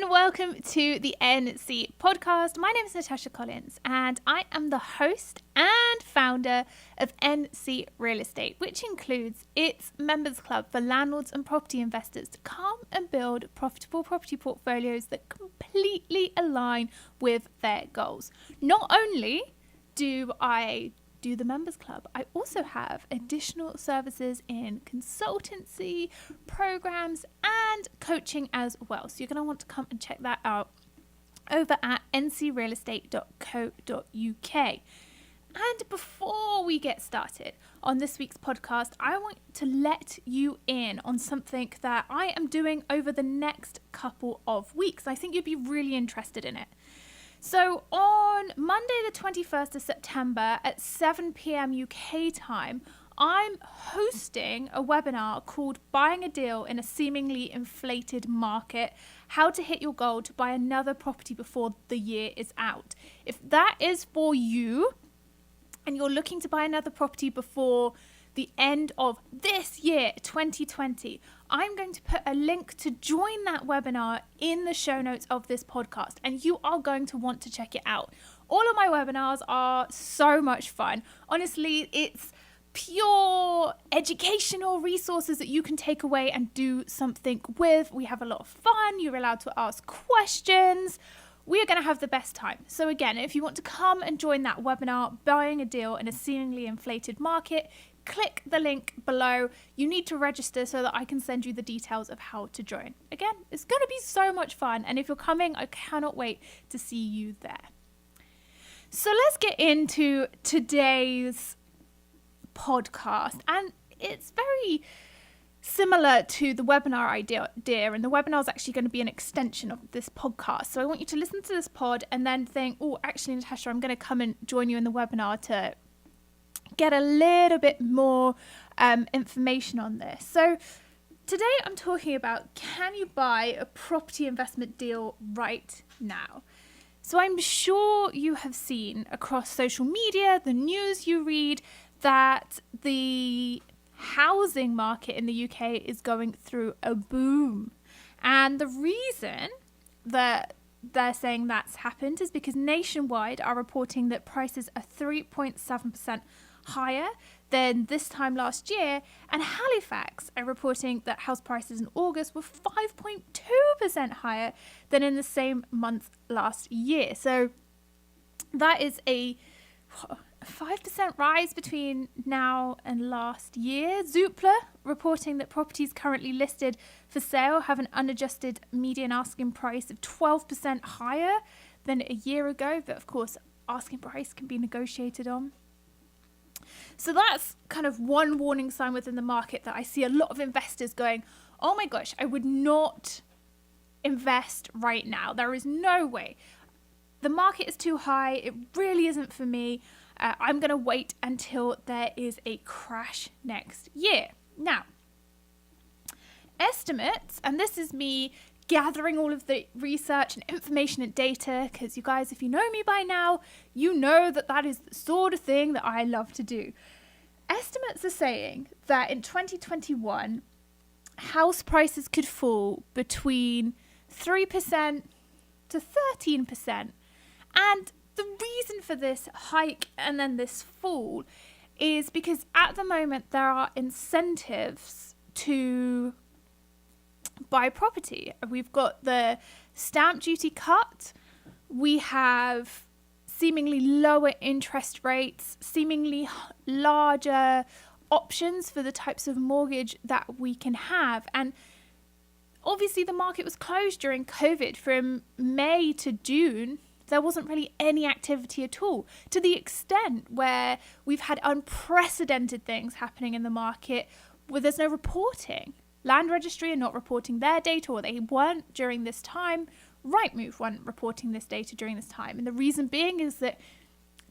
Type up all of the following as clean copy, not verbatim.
and welcome to the NC podcast. My name is Natasha Collins and I am the host and founder of NC Real Estate, which includes its members club for landlords and property investors to come and build profitable property portfolios that completely align with their goals. Not only do I do the members club, I also have additional services in consultancy, programs and coaching as well. So you're going to want to come and check that out over at ncrealestate.co.uk. And before we get started on this week's podcast, I want to let you in on something that I am doing over the next couple of weeks. I think you'd be really interested in it. So on Monday the 21st of September at 7 p.m. UK time, I'm hosting a webinar called Buying a Deal in a Seemingly Inflated Market, How to Hit Your Goal to Buy Another Property Before the Year is Out. If that is for you and you're looking to buy another property before the end of this year, 2020, I'm going to put a link to join that webinar in the show notes of this podcast, and you are going to want to check it out. All of my webinars are so much fun. Honestly, it's pure educational resources that you can take away and do something with. We have a lot of fun. You're allowed to ask questions. We are going to have the best time. So again, if you want to come and join that webinar, Buying a Deal in a Seemingly Inflated Market, click the link below. You need to register so that I can send you the details of how to join. Again, it's going to be so much fun. And if you're coming, I cannot wait to see you there. So let's get into today's podcast. And it's very similar to the webinar idea, and the webinar is actually going to be an extension of this podcast. So I want you to listen to this pod and then think, oh, actually, Natasha, I'm going to come and join you in the webinar to get a little bit more information on this. So today I'm talking about, can you buy a property investment deal right now? So I'm sure you have seen across social media, the news you read, that the housing market in the UK is going through a boom. And the reason that they're saying that's happened is because Nationwide are reporting that prices are 3.7% higher than this time last year, and Halifax are reporting that house prices in August were 5.2% higher than in the same month last year. So that is a 5% rise between now and last year. Zoopla reporting that properties currently listed for sale have an unadjusted median asking price of 12% higher than a year ago, but of course asking price can be negotiated on. So that's kind of one warning sign within the market that I see a lot of investors going, oh my gosh, I would not invest right now. There is no way. The market is too high. It really isn't for me. I'm going to wait until there is a crash next year. Now, estimates, and this is me gathering all of the research and information and data, because you guys, if you know me by now, you know that that is the sort of thing that I love to do. Estimates are saying that in 2021, house prices could fall between 3% to 13%. And the reason for this hike and then this fall is because at the moment there are incentives to buy property. We've got the stamp duty cut, we have seemingly lower interest rates, seemingly larger options for the types of mortgage that we can have. And obviously the market was closed during COVID. From May to June, there wasn't really any activity at all, to the extent where we've had unprecedented things happening in the market where there's no reporting. Land Registry are not reporting their data, or they weren't during this time. Rightmove weren't reporting this data during this time. And the reason being is that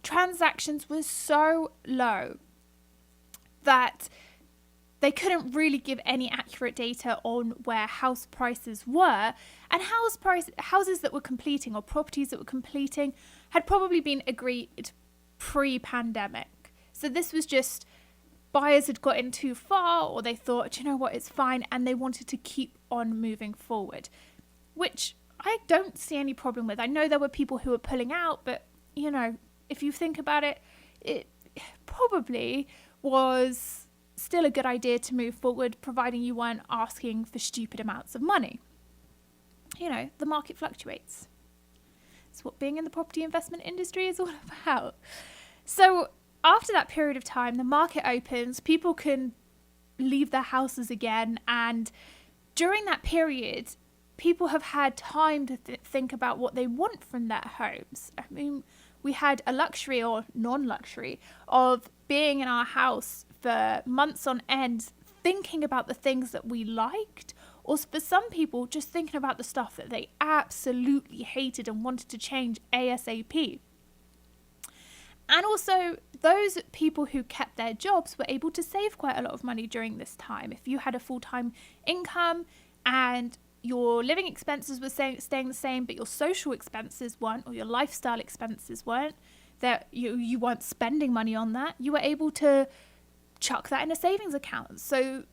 transactions were so low that they couldn't really give any accurate data on where house prices were. And houses that were completing, or properties that were completing, had probably been agreed pre-pandemic. So this was just buyers had gotten too far, or they thought, you know what, it's fine, and they wanted to keep on moving forward, which I don't see any problem with. I know there were people who were pulling out, but, if you think about it, it probably was still a good idea to move forward, providing you weren't asking for stupid amounts of money. The market fluctuates. It's what being in the property investment industry is all about. So after that period of time, the market opens, people can leave their houses again, and during that period, people have had time to think about what they want from their homes. I mean, we had a luxury or non-luxury of being in our house for months on end, thinking about the things that we liked, or for some people, just thinking about the stuff that they absolutely hated and wanted to change ASAP. And also, those people who kept their jobs were able to save quite a lot of money during this time. If you had a full-time income and your living expenses were staying the same, but your social expenses weren't, or your lifestyle expenses weren't, that you weren't spending money on that, you were able to chuck that in a savings account. So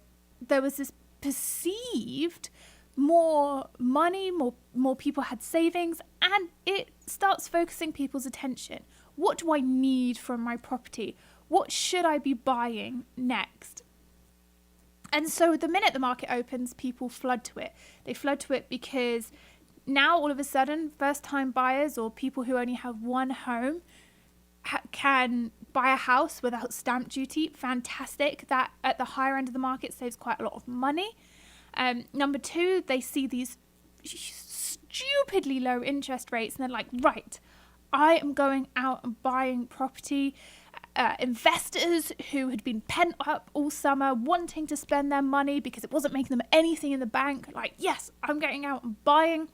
there was this perceived more money, more people had savings, and it starts focusing people's attention. What do I need from my property? What should I be buying next? And so the minute the market opens, people flood to it. They flood to it because now all of a sudden, first-time buyers or people who only have one home can buy a house without stamp duty. Fantastic. That at the higher end of the market saves quite a lot of money. Number two, they see these stupidly low interest rates and they're like, right, I am going out and buying property. Investors who had been pent up all summer wanting to spend their money because it wasn't making them anything in the bank, like, yes, I'm going out and buying.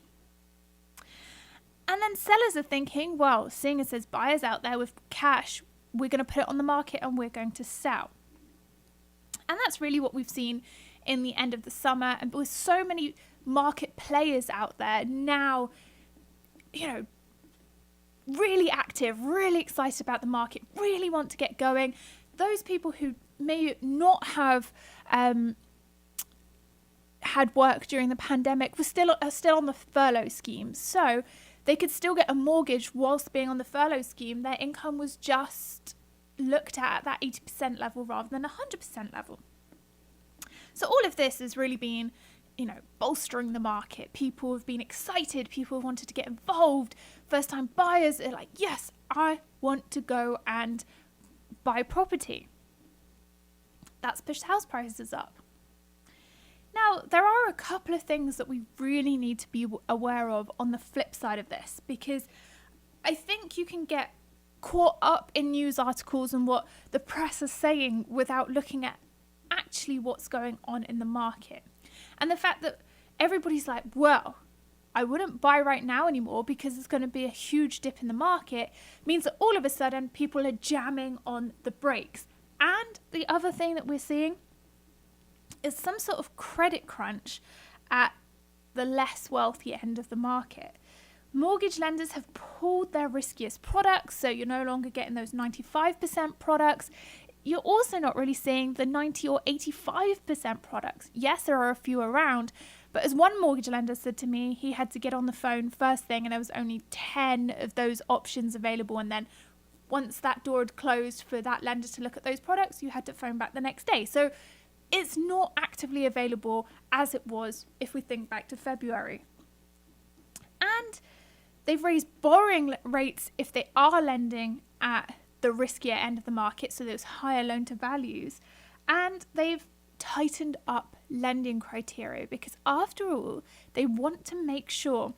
And then sellers are thinking, well, seeing as there's buyers out there with cash, we're going to put it on the market and we're going to sell. And that's really what we've seen in the end of the summer. And with so many market players out there now, really active, really excited about the market, really want to get going. Those people who may not have had work during the pandemic are still on the furlough scheme. So they could still get a mortgage whilst being on the furlough scheme. Their income was just looked at that 80% level rather than 100% level. So all of this has really been, bolstering the market. People have been excited. People have wanted to get involved. First-time buyers are like, yes, I want to go and buy property. That's pushed house prices up. Now, there are a couple of things that we really need to be aware of on the flip side of this, because I think you can get caught up in news articles and what the press is saying without looking at actually what's going on in the market. And the fact that everybody's like, well, I wouldn't buy right now anymore because there's going to be a huge dip in the market, means that all of a sudden people are jamming on the brakes. And the other thing that we're seeing is some sort of credit crunch at the less wealthy end of the market. Mortgage lenders have pulled their riskiest products, so you're no longer getting those 95% products. You're also not really seeing the 90 or 85% products. Yes, there are a few around, but as one mortgage lender said to me, he had to get on the phone first thing and there was only 10 of those options available. And then once that door had closed for that lender to look at those products, you had to phone back the next day. So it's not actively available as it was if we think back to February. And they've raised borrowing rates if they are lending at the riskier end of the market, so those higher loan to values. And they've tightened up lending criteria because after all, they want to make sure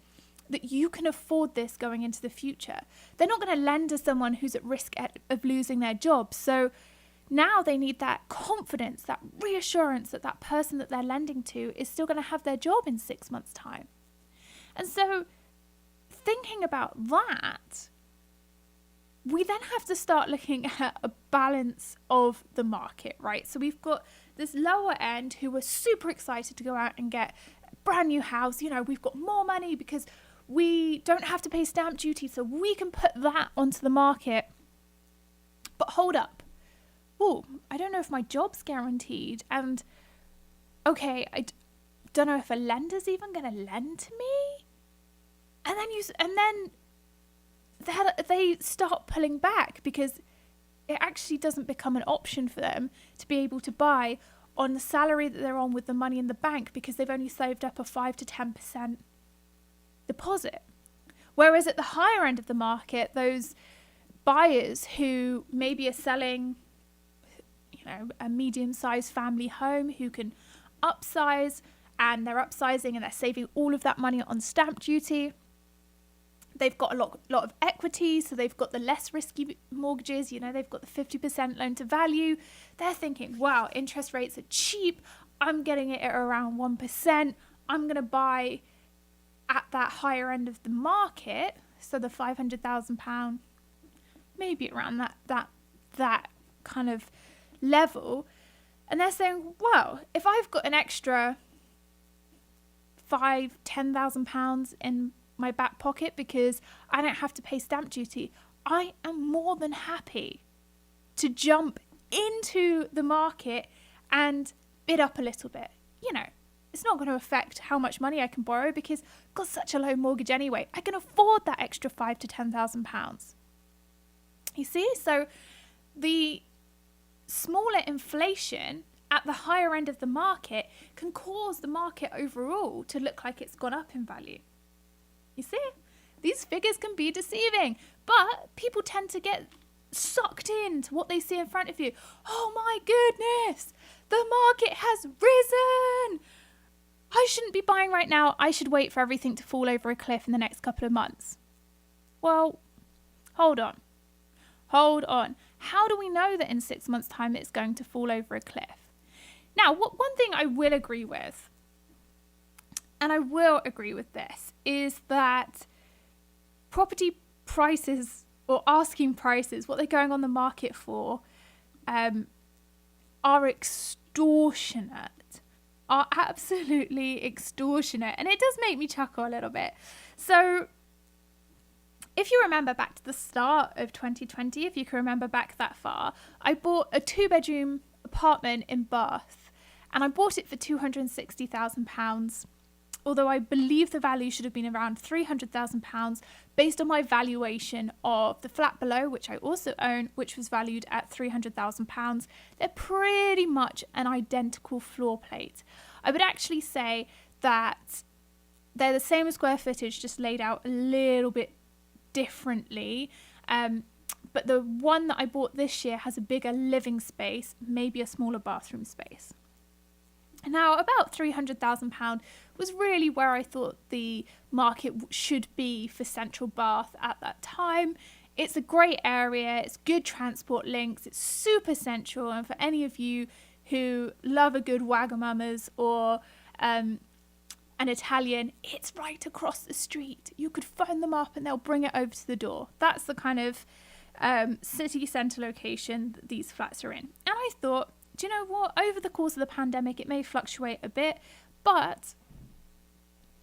that you can afford this going into the future. They're not going to lend to someone who's at risk of losing their job. So now they need that confidence, that reassurance that that person that they're lending to is still going to have their job in 6 months' time. And so thinking about that, we then have to start looking at a balance of the market, right? So we've got this lower end who are super excited to go out and get a brand new house. We've got more money because we don't have to pay stamp duty, so we can put that onto the market. But hold up. Oh, I don't know if my job's guaranteed. And okay, I don't know if a lender's even going to lend to me. then they start pulling back because it actually doesn't become an option for them to be able to buy on the salary that they're on with the money in the bank because they've only saved up a 5 to 10% deposit. Whereas at the higher end of the market, those buyers who maybe are selling, a medium-sized family home who can upsize, and they're upsizing and they're saving all of that money on stamp duty. They've got a lot of equity, so they've got the less risky mortgages. They've got the 50% loan to value. They're thinking, wow, interest rates are cheap. I'm getting it at around 1%. I'm going to buy at that higher end of the market, so the £500,000, maybe around that kind of level. And they're saying, well, if I've got an extra £10,000 in my back pocket because I don't have to pay stamp duty, I am more than happy to jump into the market and bid up a little bit. It's not going to affect how much money I can borrow because I've got such a low mortgage anyway. I can afford that extra £5,000 to £10,000. You see? So the smaller inflation at the higher end of the market can cause the market overall to look like it's gone up in value. You see? These figures can be deceiving, but people tend to get sucked into what they see in front of you. Oh my goodness, the market has risen. I shouldn't be buying right now. I should wait for everything to fall over a cliff in the next couple of months. Well, hold on. How do we know that in 6 months' time it's going to fall over a cliff? Now, one thing I will agree with, and I will agree with this, is that property prices or asking prices, what they're going on the market for, are extortionate. Are absolutely extortionate. And it does make me chuckle a little bit. So if you remember back to the start of 2020, if you can remember back that far, I bought a 2-bedroom apartment in Bath, and I bought it for £260,000, although I believe the value should have been around £300,000 based on my valuation of the flat below, which I also own, which was valued at £300,000. They're pretty much an identical floor plate. I would actually say that they're the same square footage, just laid out a little bit differently. But the one that I bought this year has a bigger living space, maybe a smaller bathroom space. Now, about £300,000 was really where I thought the market should be for Central Bath at that time. It's a great area, it's good transport links, it's super central, and for any of you who love a good Wagamama's or an Italian, it's right across the street. You could phone them up and they'll bring it over to the door. That's the kind of city centre location that these flats are in. And I thought, do you know what? Over the course of the pandemic, it may fluctuate a bit, but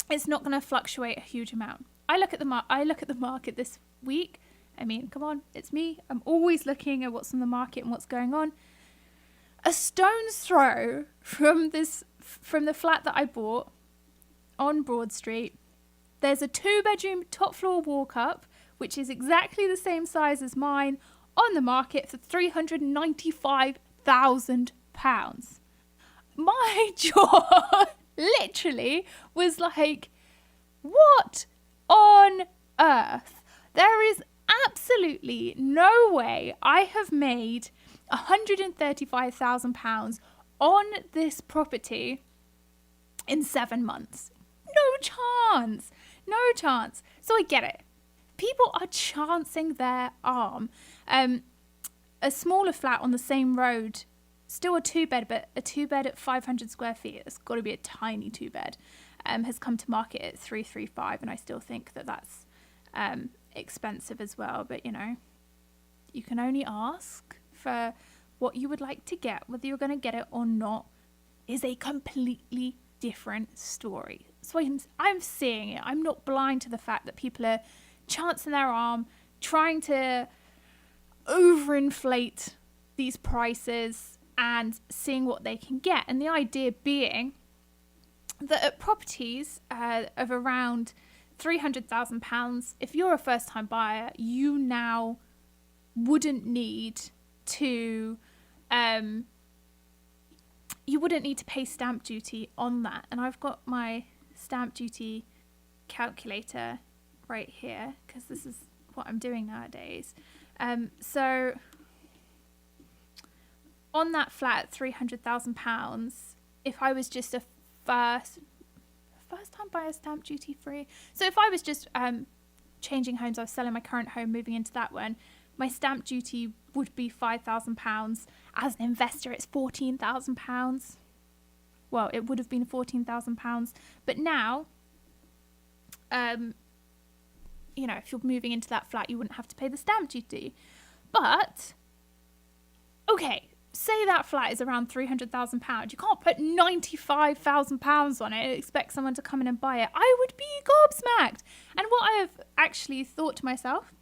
it's not going to fluctuate a huge amount. I look at the market this week. I mean, come on, it's me. I'm always looking at what's on the market and what's going on. A stone's throw from the flat that I bought on Broad Street, there's a 2-bedroom top floor walk up, which is exactly the same size as mine, on the market for £395,000. My jaw literally was like, what on earth? There is absolutely no way I have made £135,000 on this property in 7 months. No chance. So I get it. People are chancing their arm. A smaller flat on the same road, still a 2-bed, but a 2-bed at 500 square feet, it's got to be a tiny 2-bed, has come to market at 335, and I still think that that's expensive as well. But, you can only ask for what you would like to get. Whether you're going to get it or not is a completely different story. So I'm seeing it. I'm not blind to the fact that people are chancing their arm, trying to overinflate these prices and seeing what they can get. And the idea being that at properties of around £300,000, if you're a first-time buyer, you now wouldn't need to pay stamp duty on that. And I've got my stamp duty calculator right here because this is what I'm doing nowadays. So on that flat £300,000, if I was just a first time buyer, stamp duty free. So if I was just changing homes, I was selling my current home, moving into that one, my stamp duty would be £5,000. As an investor, it's £14,000. Well, it would have been £14,000, but now, if you're moving into that flat, you wouldn't have to pay the stamp duty. But okay, say that flat is around £300,000. You can't put £95,000 on it and expect someone to come in and buy it. I would be gobsmacked. And what I have actually thought to myself,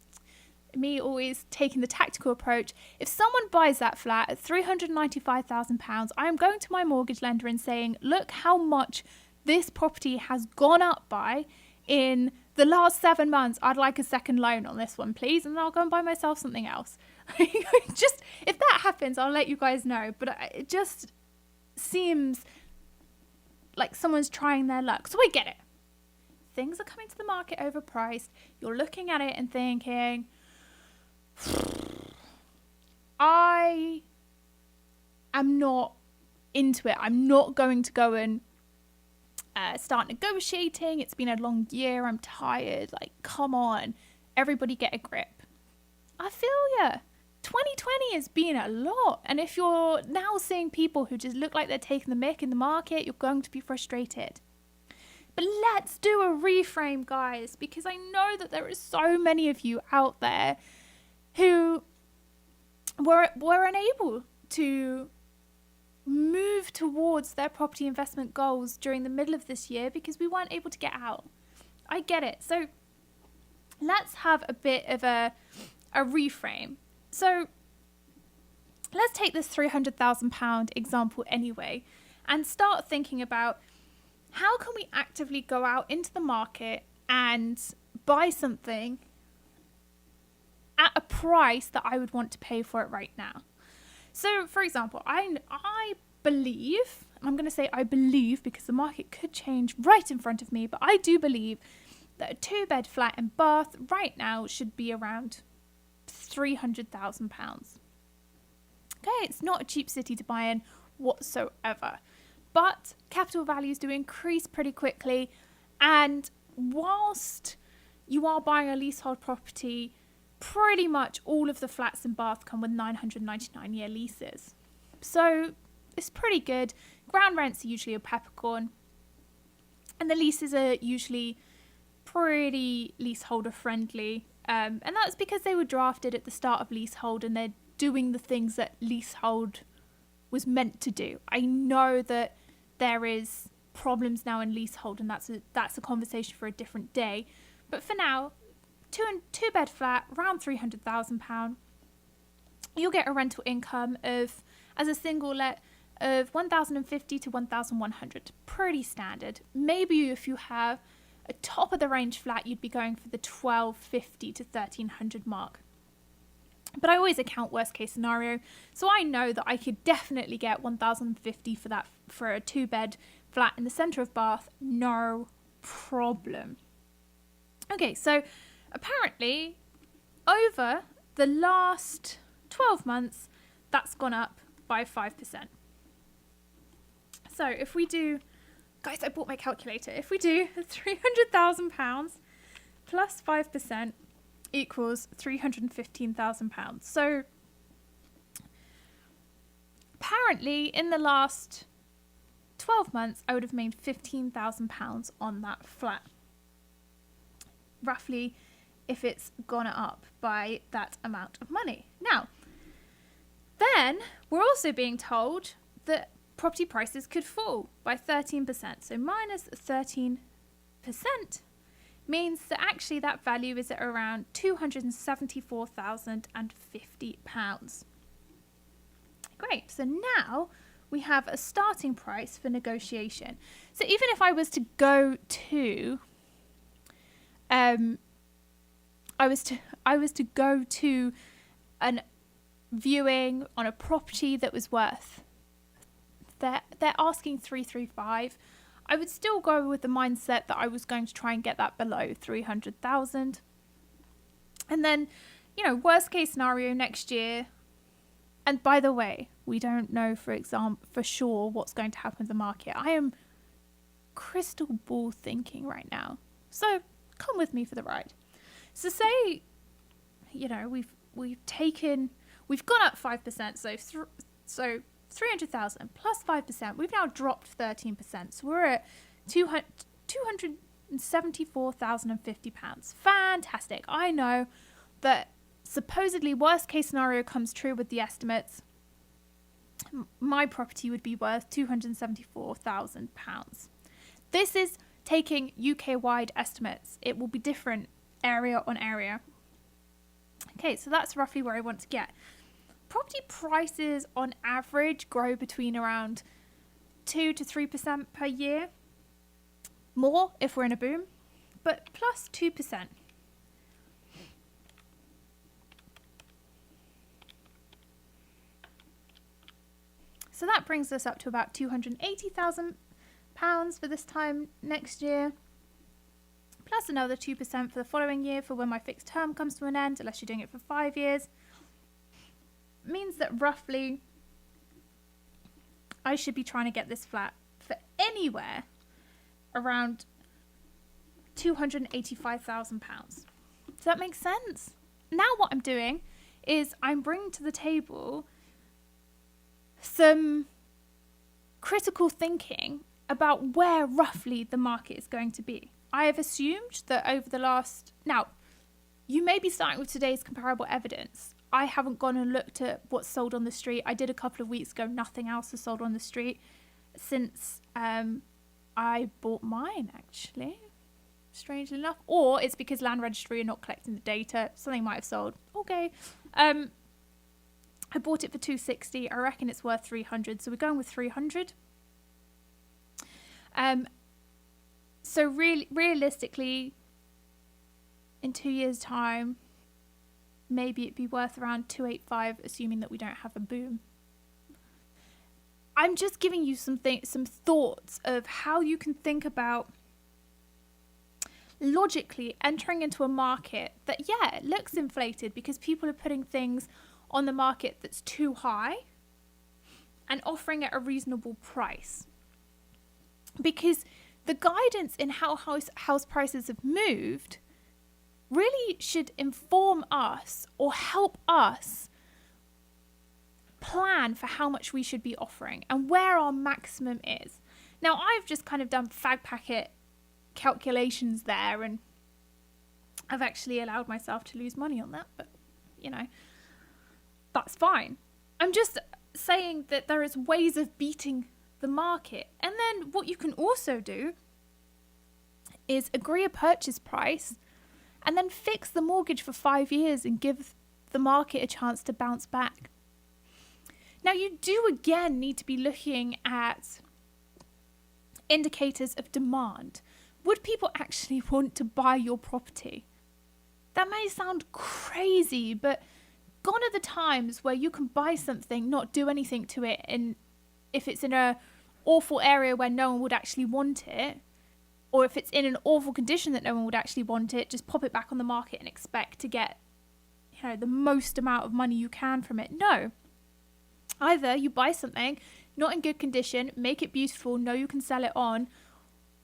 me always taking the tactical approach, if someone buys that flat at £395,000, I am going to my mortgage lender and saying, look how much this property has gone up by in the last 7 months. I'd like a second loan on this one, please, and I'll go and buy myself something else. Just, if that happens, I'll let you guys know. But it just seems like someone's trying their luck. So I get it. Things are coming to the market overpriced. You're looking at it and thinking, I am not into it. I'm not going to go and start negotiating. It's been a long year. I'm tired. Like, come on. Everybody get a grip. I feel ya. 2020 has been a lot. And if you're now seeing people who just look like they're taking the mick in the market, you're going to be frustrated. But let's do a reframe, guys, because I know that there are so many of you out there who were unable to move towards their property investment goals during the middle of this year because we weren't able to get out. I get it. So let's have a bit of a reframe. So let's take this £300,000 example anyway and start thinking about how can we actively go out into the market and buy something at a price that I would want to pay for it right now. So, for example, I believe, and I'm going to say I believe because the market could change right in front of me, but I do believe that a 2-bed flat in Bath right now should be around £300,000. Okay, it's not a cheap city to buy in whatsoever, but capital values do increase pretty quickly, and whilst you are buying a leasehold property, pretty much all of the flats in Bath come with 999-year leases. So it's pretty good. Ground rents are usually a peppercorn, and the leases are usually pretty leaseholder friendly. And that's because they were drafted at the start of leasehold and they're doing the things that leasehold was meant to do. I know that there is problems now in leasehold, and that's a conversation for a different day. But for now, two-bed flat, around £300,000. You'll get a rental income of, as a single let, of £1,050 to £1,100. Pretty standard. Maybe if you have a top of the range flat, you'd be going for the £1,250 to £1,300 mark. But I always account worst case scenario, so I know that I could definitely get £1,050 for that for a 2-bed flat in the centre of Bath, no problem. Okay, so apparently over the last 12 months, that's gone up by 5%. So if we do, guys, I bought my calculator. If we do £300,000 plus 5% equals £315,000. So apparently in the last 12 months, I would have made £15,000 on that flat. Roughly, if it's gone up by that amount of money. Now, then we're also being told that property prices could fall by 13%. So minus 13% means that actually that value is at around £274,050. Great. So now we have a starting price for negotiation. So even if I was to go to I was to go to an viewing on a property that was worth, they're asking 335. I would still go with the mindset that I was going to try and get that below 300,000. And then, worst case scenario next year. And by the way, we don't know, for sure what's going to happen with the market. I am crystal ball thinking right now. So come with me for the ride. So say, we've gone up 5%. So 300,000 plus 5%. We've now dropped 13%. So we're at £274,050. Fantastic. I know that supposedly worst case scenario comes true with the estimates. My property would be worth £274,000. This is taking UK-wide estimates. It will be different area on area. Okay, so that's roughly where I want to get. Property prices on average grow between around 2 to 3% per year. More if we're in a boom, but plus 2%. So that brings us up to about £280,000 for this time next year, plus another 2% for the following year for when my fixed term comes to an end, unless you're doing it for 5 years. Means that roughly I should be trying to get this flat for anywhere around £285,000. Does that make sense? Now what I'm doing is I'm bringing to the table some critical thinking about where roughly the market is going to be. I have assumed that over the last... Now, you may be starting with today's comparable evidence. I haven't gone and looked at what's sold on the street. I did a couple of weeks ago. Nothing else has sold on the street since I bought mine, actually. Strangely enough. Or it's because Land Registry are not collecting the data. Something might have sold. Okay. I bought it for 260. I reckon it's worth 300. So we're going with 300. So realistically, in 2 years' time, maybe it'd be worth around 285, assuming that we don't have a boom. I'm just giving you some thoughts of how you can think about logically entering into a market that, yeah, it looks inflated because people are putting things on the market that's too high and offering at a reasonable price. Because the guidance in how house prices have moved really should inform us or help us plan for how much we should be offering and where our maximum is. Now, I've just kind of done fag packet calculations there, and I've actually allowed myself to lose money on that, but, that's fine. I'm just saying that there is ways of beating the market. And then what you can also do is agree a purchase price and then fix the mortgage for 5 years and give the market a chance to bounce back. Now, you do again need to be looking at indicators of demand. Would people actually want to buy your property? That may sound crazy, but gone are the times where you can buy something, not do anything to it, and if it's in an awful area where no one would actually want it, or if it's in an awful condition that no one would actually want it, just pop it back on the market and expect to get, the most amount of money you can from it. No. Either you buy something not in good condition, make it beautiful, know you can sell it on,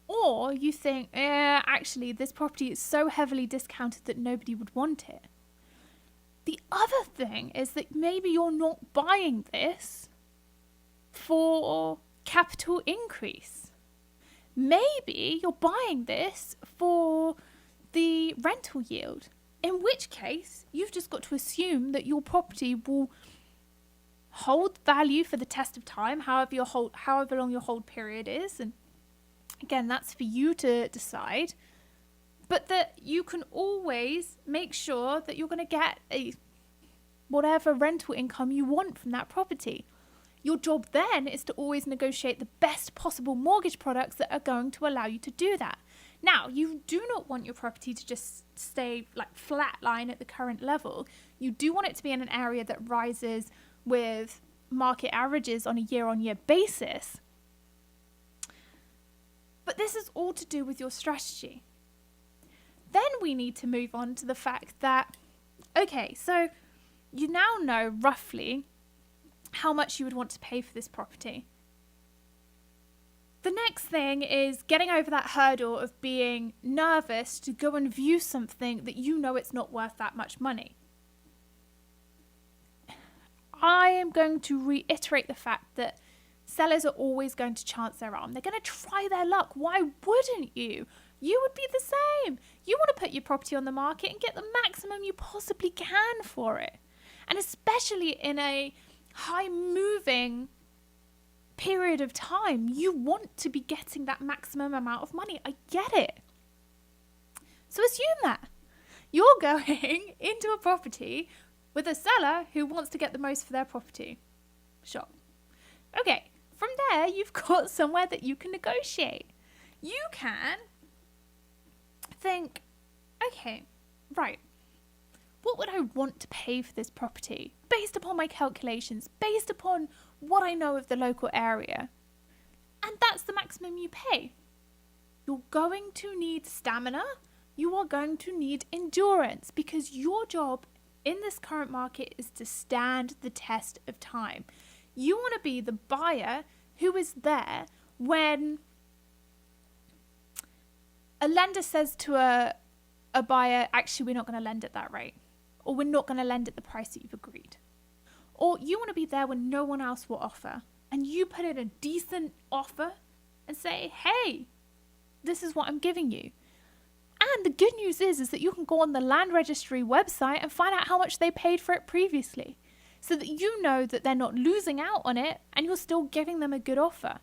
or you think, actually, this property is so heavily discounted that nobody would want it. The other thing is that maybe you're not buying this for capital increase. Maybe you're buying this for the rental yield, in which case you've just got to assume that your property will hold value for the test of time, however long your hold period is. And again, that's for you to decide. But that you can always make sure that you're going to get whatever rental income you want from that property. Your job then is to always negotiate the best possible mortgage products that are going to allow you to do that. Now, you do not want your property to just stay like flatline at the current level. You do want it to be in an area that rises with market averages on a year-on-year basis. But this is all to do with your strategy. Then we need to move on to the fact that, okay, so you now know roughly how much you would want to pay for this property. The next thing is getting over that hurdle of being nervous to go and view something that you know it's not worth that much money. I am going to reiterate the fact that sellers are always going to chance their arm. They're going to try their luck. Why wouldn't you? You would be the same. You want to put your property on the market and get the maximum you possibly can for it. And especially in a high moving period of time, you want to be getting that maximum amount of money. I get it. So assume that you're going into a property with a seller who wants to get the most for their property. Sure. Okay, from there, you've got somewhere that you can negotiate. You can think, okay, right, what would I want to pay for this property based upon my calculations, based upon what I know of the local area? And that's the maximum you pay. You're going to need stamina. You are going to need endurance, because your job in this current market is to stand the test of time. You want to be the buyer who is there when a lender says to a buyer, actually, we're not going to lend at that rate, or we're not going to lend at the price that you've agreed. Or you want to be there when no one else will offer, and you put in a decent offer and say, hey, this is what I'm giving you. And the good news is that you can go on the land registry website and find out how much they paid for it previously, so that you know that they're not losing out on it and you're still giving them a good offer.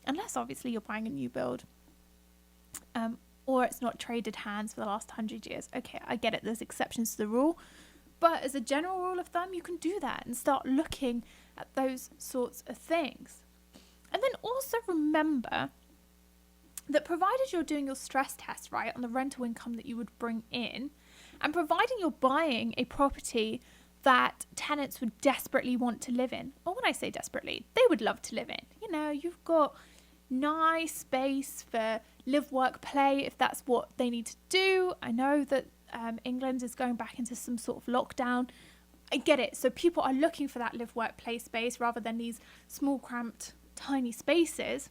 Unless obviously you're buying a new build, or it's not traded hands for the last 100 years. Okay, I get it. There's exceptions to the rule. But as a general rule of thumb, you can do that and start looking at those sorts of things. And then also remember that provided you're doing your stress test, right, on the rental income that you would bring in, and providing you're buying a property that tenants would desperately want to live in, or when I say desperately, they would love to live in. You know, you've got nice space for live, work, play, if that's what they need to do. I know that England is going back into some sort of lockdown. I get it. So people are looking for that live, work, play space rather than these small, cramped, tiny spaces.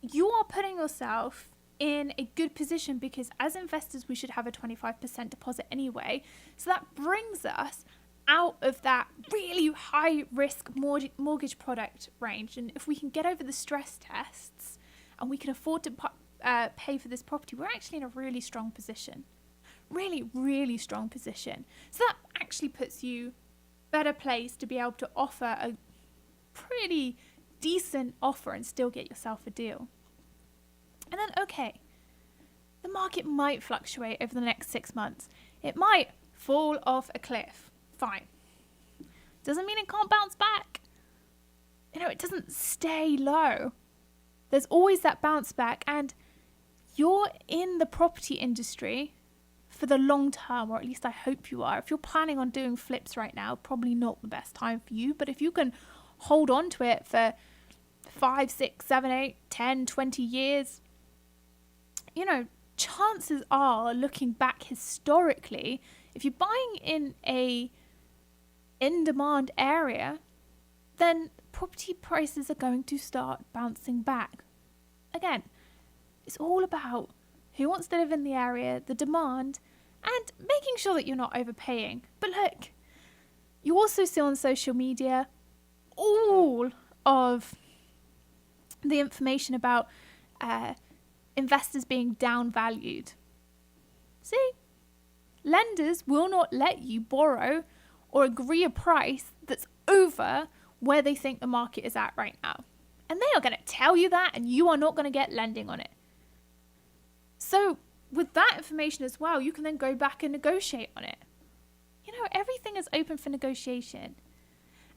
You are putting yourself in a good position, because as investors, we should have a 25% deposit anyway. So that brings us out of that really high risk mortgage product range. And if we can get over the stress tests and we can afford to pay for this property, we're actually in a really strong position. Really, really strong position. So that actually puts you better placed to be able to offer a pretty decent offer and still get yourself a deal. And then, okay, the market might fluctuate over the next 6 months. It might fall off a cliff. Fine. Doesn't mean it can't bounce back. You know, it doesn't stay low. There's always that bounce back, and you're in the property industry for the long term, or at least I hope you are. If you're planning on doing flips right now, probably not the best time for you, but if you can hold on to it for 5, 6, 7, 8, 10, 20 years, you know, chances are, looking back historically, if you're buying in a in-demand area, then property prices are going to start bouncing back. Again, it's all about who wants to live in the area, the demand, and making sure that you're not overpaying. But look, you also see on social media all of the information about investors being downvalued. See? Lenders will not let you borrow or agree a price that's over where they think the market is at right now. And they are going to tell you that, and you are not going to get lending on it. So with that information as well, you can then go back and negotiate on it. You know, everything is open for negotiation.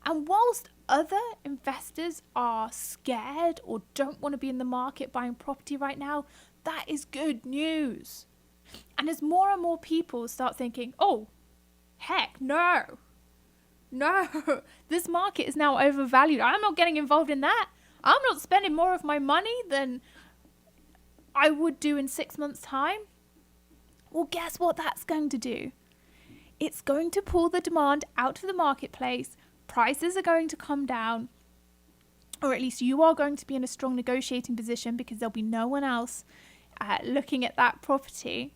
And whilst other investors are scared or don't want to be in the market buying property right now, that is good news. And as more and more people start thinking, oh, heck, no, this market is now overvalued. I'm not getting involved in that. I'm not spending more of my money than I would do in 6 months' time. Well, guess what that's going to do? It's going to pull the demand out of the marketplace. Prices are going to come down, or at least you are going to be in a strong negotiating position because there'll be no one else looking at that property.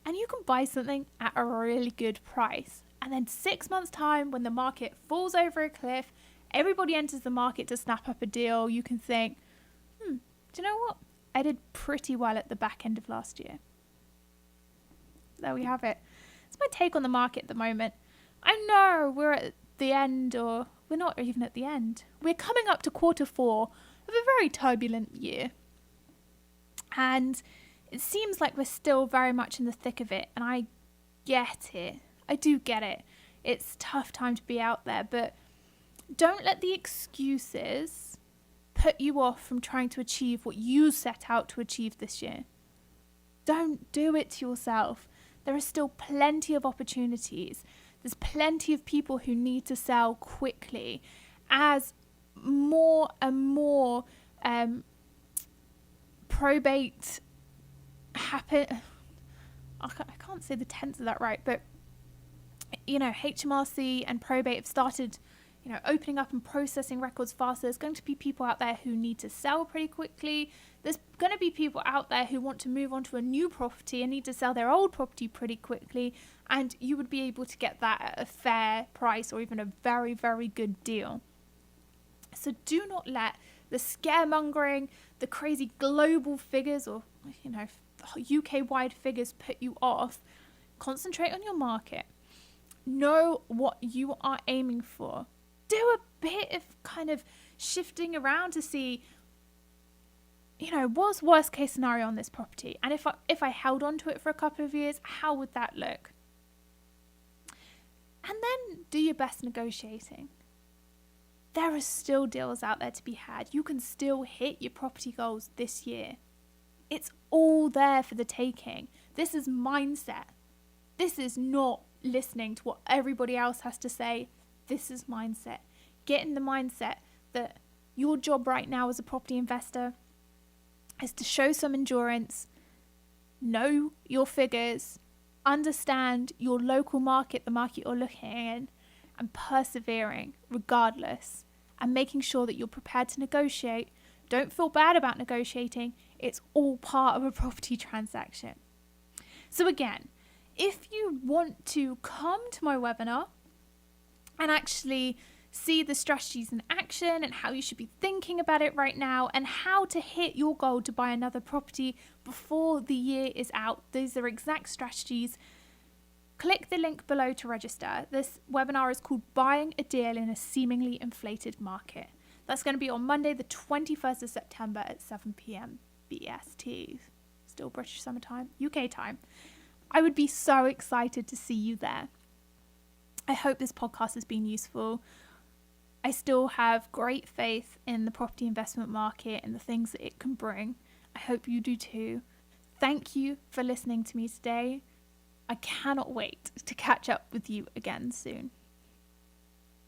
And you can buy something at a really good price. And then 6 months' time, when the market falls over a cliff, everybody enters the market to snap up a deal, you can think, do you know what? I did pretty well at the back end of last year. There we have it. It's my take on the market at the moment. I know we're at the end, or we're not even at the end. We're coming up to Q4 of a very turbulent year. And it seems like we're still very much in the thick of it. And I get it. I do get it. It's a tough time to be out there. But don't let the excuses put you off from trying to achieve what you set out to achieve this year. Don't do it to yourself. There are still plenty of opportunities. There's plenty of people who need to sell quickly as more and more probate happen. I can't say the tense of that right, but HMRC and probate have started opening up and processing records faster. There's going to be people out there who need to sell pretty quickly. There's going to be people out there who want to move on to a new property and need to sell their old property pretty quickly. And you would be able to get that at a fair price or even a very, very good deal. So do not let the scaremongering, the crazy global figures or, UK-wide figures put you off. Concentrate on your market. Know what you are aiming for. Do a bit of kind of shifting around to see, what's worst case scenario on this property? And if I held on to it for a couple of years, how would that look? And then do your best negotiating. There are still deals out there to be had. You can still hit your property goals this year. It's all there for the taking. This is mindset. This is not listening to what everybody else has to say. This is mindset. Get in the mindset that your job right now as a property investor is to show some endurance, know your figures, understand your local market, the market you're looking in, and persevering regardless, and making sure that you're prepared to negotiate. Don't feel bad about negotiating. It's all part of a property transaction. So again, if you want to come to my webinar and actually see the strategies in action and how you should be thinking about it right now and how to hit your goal to buy another property before the year is out, these are exact strategies. Click the link below to register. This webinar is called Buying a Deal in a Seemingly Inflated Market. That's going to be on Monday, the 21st of September at 7 p.m. BST. Still British summertime, UK time. I would be so excited to see you there. I hope this podcast has been useful. I still have great faith in the property investment market and the things that it can bring. I hope you do too. Thank you for listening to me today. I cannot wait to catch up with you again soon.